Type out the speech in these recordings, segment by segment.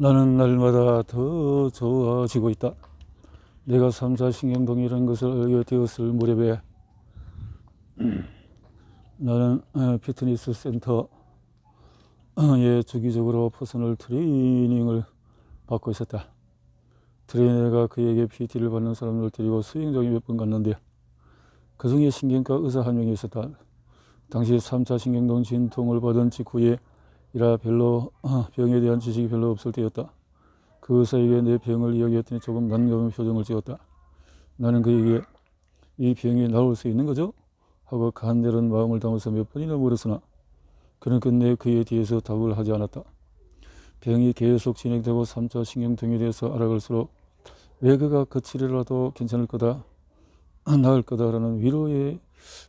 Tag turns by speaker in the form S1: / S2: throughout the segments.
S1: 나는 날마다 더 좋아지고 있다. 내가 3차 신경동이라는 것을 알게 되었을 무렵에 나는 피트니스 센터에 주기적으로 퍼스널 트레이닝을 받고 있었다. 트레이너가 그에게 PT를 받는 사람을 데리고 수영장에 몇 번 갔는데 그 중에 신경과 의사 한 명이 있었다. 당시 3차 신경동 진통을 받은 직후에 이라 병에 대한 지식이 별로 없을 때였다. 그 의사에게 내 병을 이야기했더니 조금 난감한 표정을 지었다. 나는 그에게 이 병이 나올 수 있는 거죠? 하고 간절한 마음을 담아서 몇 번이나 물었으나 그는 끝내 그에 대해서 답을 하지 않았다. 병이 계속 진행되고 3차 신경통에 대해서 알아갈수록 왜 그가 그 치료라도 괜찮을 거다, 나을 거다라는 위로를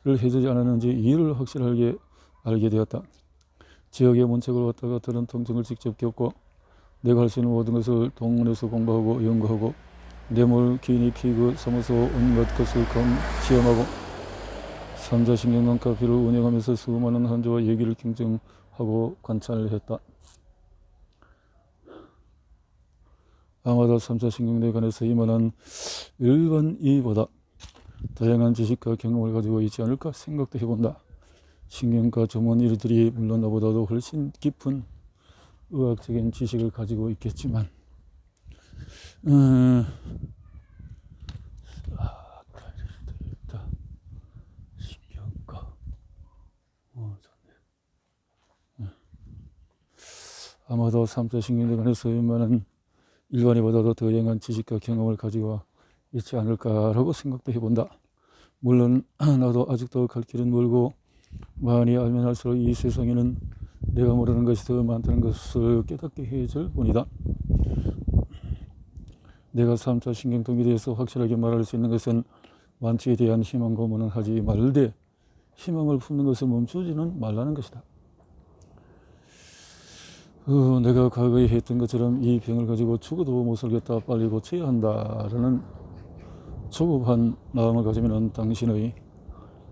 S1: 해주지 않았는지 이유를 확실하게 알게 되었다. 지역에 문책을 왔다가 들은 통증을 직접 겪고 내가 할 수 있는 모든 것을 동문에서 공부하고 연구하고 뇌물, 기니피그, 사무소 온갖 것을 시험하고 3자 신경관 카페를 운영하면서 수많은 환자와 얘기를 경청하고 관찰했다. 아마도 3차 신경대에 관해서 이만한 일반 이보다 다양한 지식과 경험을 가지고 있지 않을까 생각도 해본다. 신경과 전문 인들이 물론 나보다도 훨씬 깊은 의학적인 지식을 가지고 있겠지만 신경과 아마도 3차 신경대에 관해서 이만한 일반인보다도 더 다양한 지식과 경험을 가지고 있지 않을까라고 생각도 해본다. 물론 나도 아직도 갈 길은 멀고 많이 알면 할수록 이 세상에는 내가 모르는 것이 더 많다는 것을 깨닫게 해줄 뿐이다. 내가 3차 신경통에 대해서 확실하게 말할 수 있는 것은 완치에 대한 희망 고문은 하지 말되 희망을 품는 것을 멈추지는 말라는 것이다. 내가 과거에 했던 것처럼 이 병을 가지고 죽어도 못 살겠다, 빨리 고쳐야 한다라는 조급한 마음을 가지면 당신의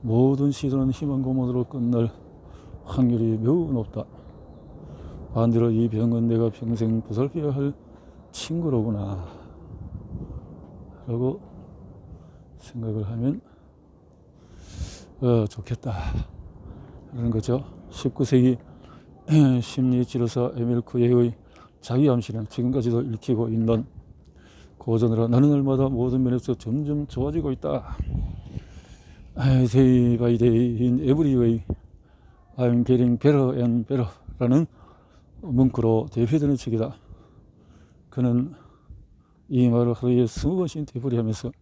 S1: 모든 시도는 희망 고문으로 끝날 확률이 매우 높다. 반대로 이 병은 내가 평생 보살펴야 할 친구로구나 라고 생각을 하면 좋겠다 라는 거죠. 19세기 심리치료사 에밀 쿠에의 자기 암시는 지금까지도 읽히고 있는 고전으로 나는 날마다 모든 면에서 점점 좋아지고 있다. Day by day in every way I'm getting better and better 라는 문구로 대표되는 책이다. 그는 이 말을 하루에 20번씩 되풀이하면서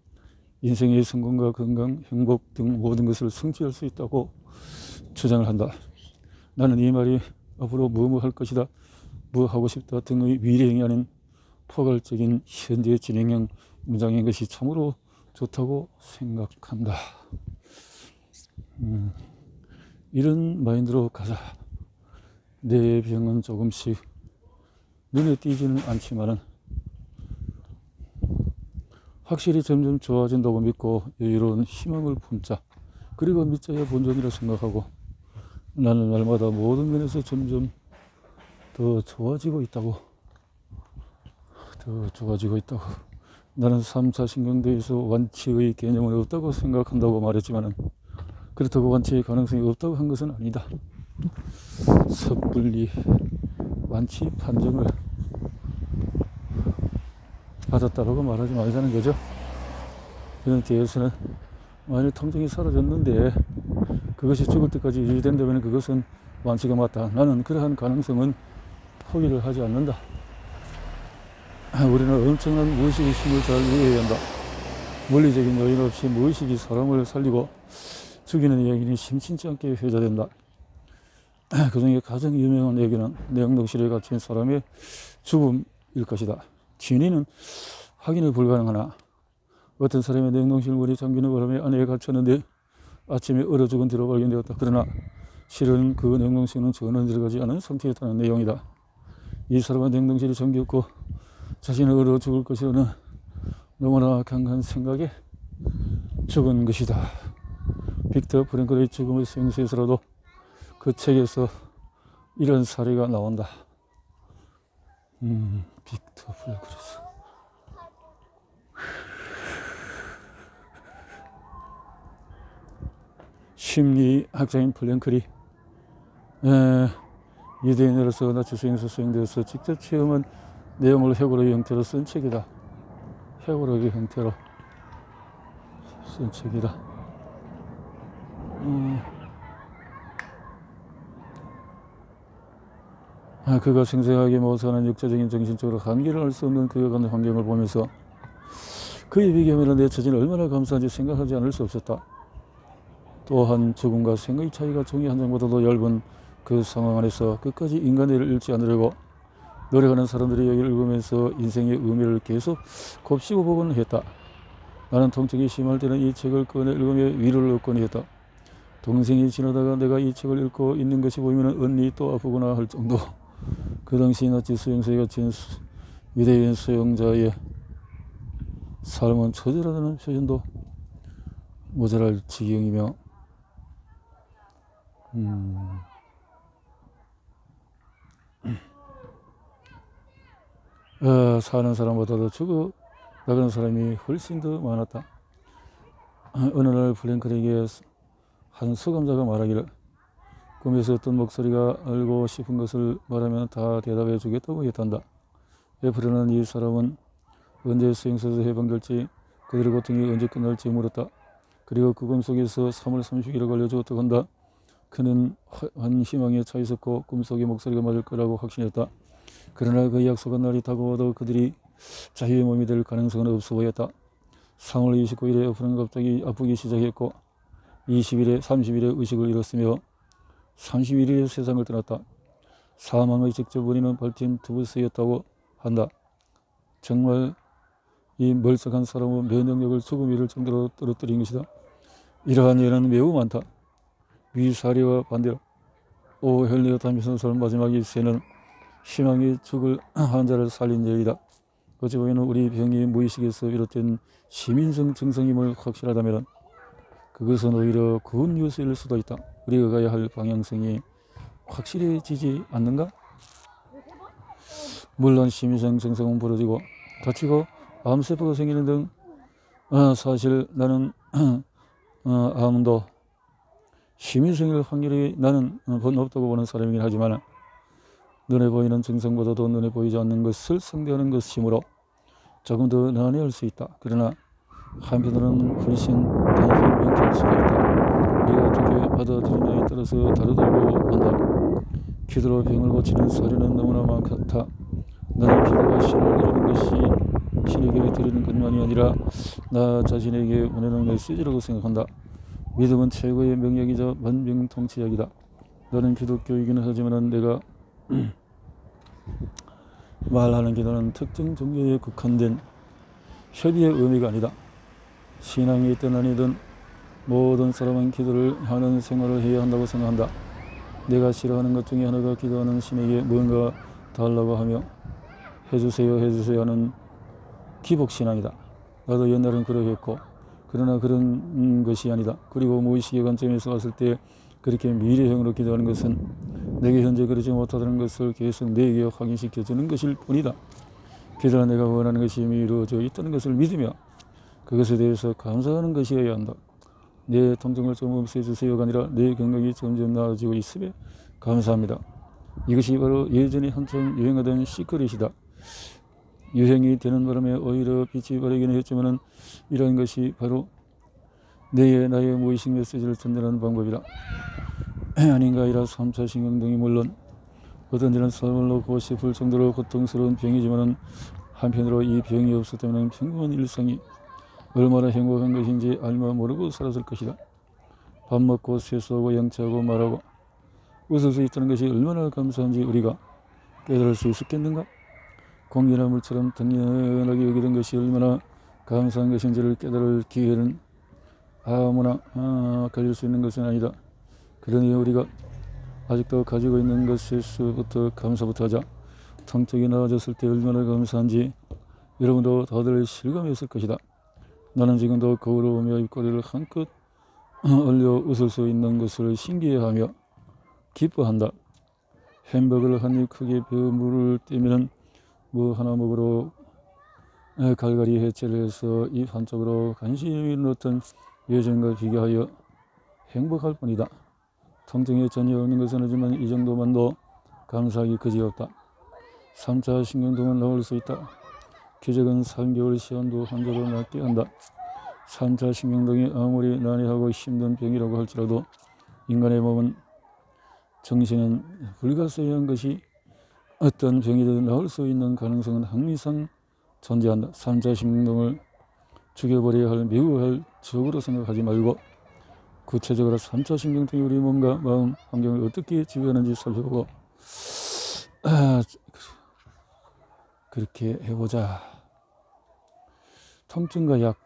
S1: 인생의 성공과 건강, 행복 등 모든 것을 성취할 수 있다고 주장을 한다. 나는 이 말이 앞으로 뭐뭐 할 것이다, 뭐 하고 싶다 등의 미래형이 아닌 포괄적인 현재 진행형 문장인 것이 참으로 좋다고 생각한다. 이런 마인드로 가자. 내 병은 조금씩 눈에 띄지는 않지만은 확실히 점점 좋아진다고 믿고 여유로운 희망을 품자. 그리고 믿자야 본전이라 생각하고 나는 날마다 모든 면에서 점점 더 좋아지고 있다고. 나는 3차 신경대에서 완치의 개념은 없다고 생각한다고 말했지만 그렇다고 완치의 가능성이 없다고 한 것은 아니다. 섣불리 완치 판정을 받았다라고 말하지 말자는 거죠. 이런 대해서는 만일 통증이 사라졌는데 그것이 죽을 때까지 유지된다면 그것은 완치가 맞다. 나는 그러한 가능성은 포기를 하지 않는다. 우리는 엄청난 무의식의 힘을 잘 이해해야 한다. 물리적인 요인 없이 무의식이 사람을 살리고 죽이는 이야기는 심심치 않게 회자된다. 그 중에 가장 유명한 얘기는 내영동실에 갇힌 사람의 죽음일 것이다. 진위는 확인이 불가능하나 어떤 사람의 냉동실 문이 잠기는 바람에 안에 갇혔는데 아침에 얼어 죽은 뒤로 발견되었다. 그러나 실은 그 냉동실은 전혀 들어가지 않은 상태였다는 내용이다. 이 사람은 냉동실이 잠겼고 자신은 얼어 죽을 것이라는 너무나 강한 생각에 죽은 것이다. 빅터 프랭클의 죽음의 생수에서라도 그 책에서 이런 사례가 나온다. 빅터 블랙그리스. 심리학자인 플랭클이 유대인으로서 나치 수행소 수행되어서 직접 체험한 내용을 해고록의 형태로 쓴 책이다. 해고록의 형태로 쓴 책이다. 그가 생생하게 모사하는 역사적인 정신적으로 한계를 알 수 없는 그가 가는 환경을 보면서 그의 비경에는 내 처지는 얼마나 감사한지 생각하지 않을 수 없었다. 또한 죽음과 생의 차이가 종이 한 장보다도 얇은 그 상황 안에서 끝까지 인간의를 잃지 않으려고 노력하는 사람들이 여기를 읽으면서 인생의 의미를 계속 곱씹어 보곤 했다. 나는 통증이 심할 때는 이 책을 꺼내 읽으며 위로를 얻곤 했다. 동생이 지나다가 내가 이 책을 읽고 있는 것이 보이면 언니 또 아프구나 할 정도. 그 당시 나치 수용소에 갇힌 유대인 수용자의 삶은 처절하다는 표현도 모자랄 지경이며 사는 사람보다도 죽어 나가는 사람이 훨씬 더 많았다. 어느 날 플랭클에게 한 수감자가 말하기를 꿈에서 어떤 목소리가 알고 싶은 것을 말하면 다 대답해 주겠다고 했단다. 에프레는 이 사람은 언제 수용소에서 해방될지 그들의 고통이 언제 끝날지 물었다. 그리고 그 꿈속에서 3월 30일을 알려주었다고 한다. 그는 한 희망에 차 있었고 꿈속의 목소리가 맞을 거라고 확신했다. 그러나 그 약속한 날이 다가와도 그들이 자유의 몸이 될 가능성은 없어 보였다. 3월 29일에 에프레는 갑자기 아프기 시작했고 30일에 의식을 잃었으며 31일에 세상을 떠났다. 사망의 직접 원인은 발진 투부스였다고 한다. 정말 이 멀쩡한 사람의 면역력을 죽음 이를 정도로 떨어뜨린 것이다. 이러한 예는 매우 많다. 위 사례와 반대로 헬리오 타임스는 설 마지막 일세는 희망이 죽을 환자를 살린 예이다. 어찌 보면 우리 병이 무의식에서 비롯된 시민성 증상임을 확실하다면 그것은 오히려 굿 뉴스일 수도 있다. 우리가 가야 할 방향성이 확실해지지 않는가? 물론 시민성 증상은 벌어지고 다치고 암세포가 생기는 등 사실 나는 암도 시민성일 확률이 나는 높다고 보는 사람이긴 하지만 눈에 보이는 증상보다도 눈에 보이지 않는 것을 상대하는 것이므로 조금 더 난해할 수 있다. 그러나 한편으로는 훨씬 단순히 명쾌할 수도 있다. 우리가 어떻게 받아들이냐에 따라서 다르다고 한다. 기도로 병을 고치는 사례는 너무나 많다. 나는 기도가 신을 이루는 것이 신에게 드리는 것만이 아니라 나 자신에게 보내는 메시지라고 생각한다. 믿음은 최고의 명약이자 만병통치약이다. 나는 기독교이기는 하지만 내가 말하는 기도는 특정 종교에 국한된 협의의 의미가 아니다. 신앙이 있든 아니든 모든 사람은 기도를 하는 생활을 해야 한다고 생각한다. 내가 싫어하는 것 중에 하나가 기도하는 신에게 뭔가 달라고 하며 해주세요 하는 기복신앙이다. 나도 옛날엔 그러했고 그러나 그런 것이 아니다. 그리고 무의식의 관점에서 봤을 때 그렇게 미래형으로 기도하는 것은 내게 현재 그러지 못하다는 것을 계속 내게 확인시켜주는 것일 뿐이다. 기도는 내가 원하는 것이 이미 이루어져 있다는 것을 믿으며 그것에 대해서 감사하는 것이어야 한다. 내 통증을 좀 없애주세요가 아니라 내 건강이 점점 나아지고 있음에 감사합니다. 이것이 바로 예전에 한참 유행하던 시크릿이다. 유행이 되는 바람에 오히려 빛이 바라기는 했지만 이런 것이 바로 나의 무의식 메시지를 전달하는 방법이다. 아닌가 아니라 3차 신경등이 물론 어떤 일은 삶을 놓고 싶을 정도로 고통스러운 병이지만 한편으로 이 병이 없었다면 평범한 일상이 얼마나 행복한 것인지 알마 모르고 살았을 것이다. 밥 먹고 세수하고 양치하고 말하고 웃을 수 있다는 것이 얼마나 감사한지 우리가 깨달을 수 있었겠는가? 공기나 물처럼 당연하게 여기던 것이 얼마나 감사한 것인지를 깨달을 기회는 아무나 가질 수 있는 것은 아니다. 그러니 우리가 아직도 가지고 있는 것에서부터 감사부터 하자. 통증이 나아졌을 때 얼마나 감사한지 여러분도 다들 실감했을 것이다. 나는 지금도 거울을 보며 입꼬리를 한껏 올려 웃을 수 있는 것을 신기해하며 기뻐한다. 햄버거를 한 입 크게 베어 물을 떼면 뭐 하나 먹으러 갈갈이 해체를 해서 입 한쪽으로 간신히 넣었던 예전과 비교하여 행복할 뿐이다. 통증이 전혀 없는 것은 하지만 이 정도만도 감사하기 그지없다. 3차 신경통은 나올 수 있다. 기적은 3개월 시한도 환자를 낫게 한다. 3차 신경통이 아무리 난해하고 힘든 병이라고 할지라도 인간의 몸은 정신은 불가사의한 것이 어떤 병이든 나을 수 있는 가능성은 항상 존재한다. 3차 신경통을 죽여버려야 할 매우 할 적으로 생각하지 말고 구체적으로 3차 신경통이 우리 몸과 마음 환경을 어떻게 지배하는지 살펴보고 그렇게 해보자. 통증과 약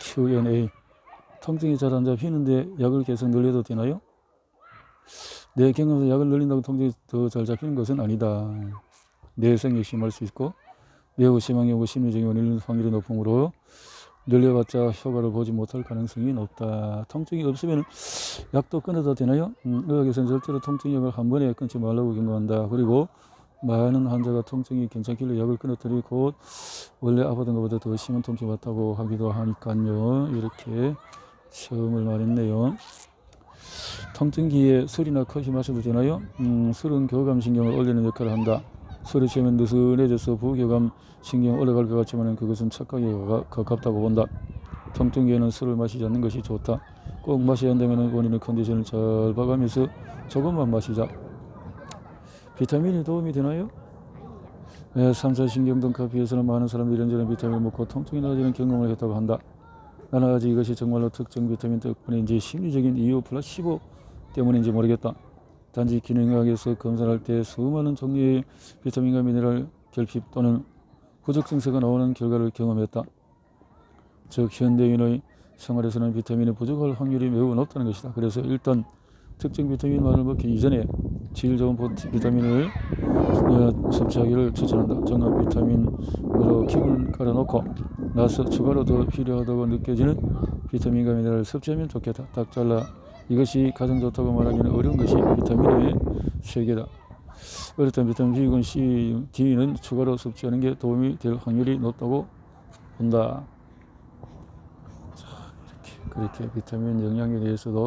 S1: Q&A. 통증이 잘 안 잡히는데 약을 계속 늘려도 되나요? 내 경험에서 약을 늘린다고 통증이 더 잘 잡히는 것은 아니다. 뇌성이 심할 수 있고 매우 심한 경우 심리적인 원인일 확률이 높으므로 늘려봤자 효과를 보지 못할 가능성이 높다. 통증이 없으면 약도 끊어도 되나요? 의학에서는 절대로 통증약을 한 번에 끊지 말라고 경고한다. 그리고 많은 환자가 통증이 괜찮길래 약을 끊었더니 곧 원래 아프던 것보다 더 심한 통증이 왔다고 하기도 하니까요. 이렇게 처음을 말했네요. 통증기에 술이나 커피 마셔도 되나요? 술은 교감신경을 올리는 역할을 한다. 술을 취하면 느슨해져서 부교감신경이 올라갈 것 같지만 그것은 착각에 가깝다고 본다. 통증기에는 술을 마시지 않는 것이 좋다. 꼭 마셔야 한다면 본인의 컨디션을 잘 봐가면서 조금만 마시자. 비타민이 도움이 되나요? 3차 신경통 카피에서는 많은 사람들이 이런저런 비타민을 먹고 통증이 나아지는 경험을 했다고 한다. 나는 아직 이것이 정말로 특정 비타민 덕분인지 심리적인 이유 플라시보 때문인지 모르겠다. 단지 기능학에서 검사할 때 수많은 종류의 비타민과 미네랄 결핍 또는 부족 증세가 나오는 결과를 경험했다. 즉 현대인의 생활에서는 비타민이 부족할 확률이 매우 높다는 것이다. 그래서 일단 특정 비타민만을 먹기 이전에 질 좋은 비타민을 섭취하기를 추천한다. 종합 비타민으로 기분을 깔아놓고 나서 추가로 더 필요하다고 느껴지는 비타민과 미네랄을 섭취하면 좋겠다. 딱 잘라. 이것이 가장 좋다고 말하기는 어려운 것이 비타민의 세계다. 어렵던 비타민 B군 C, D는 추가로 섭취하는 게 도움이 될 확률이 높다고 본다. 자, 그렇게 비타민 영양에 대해서도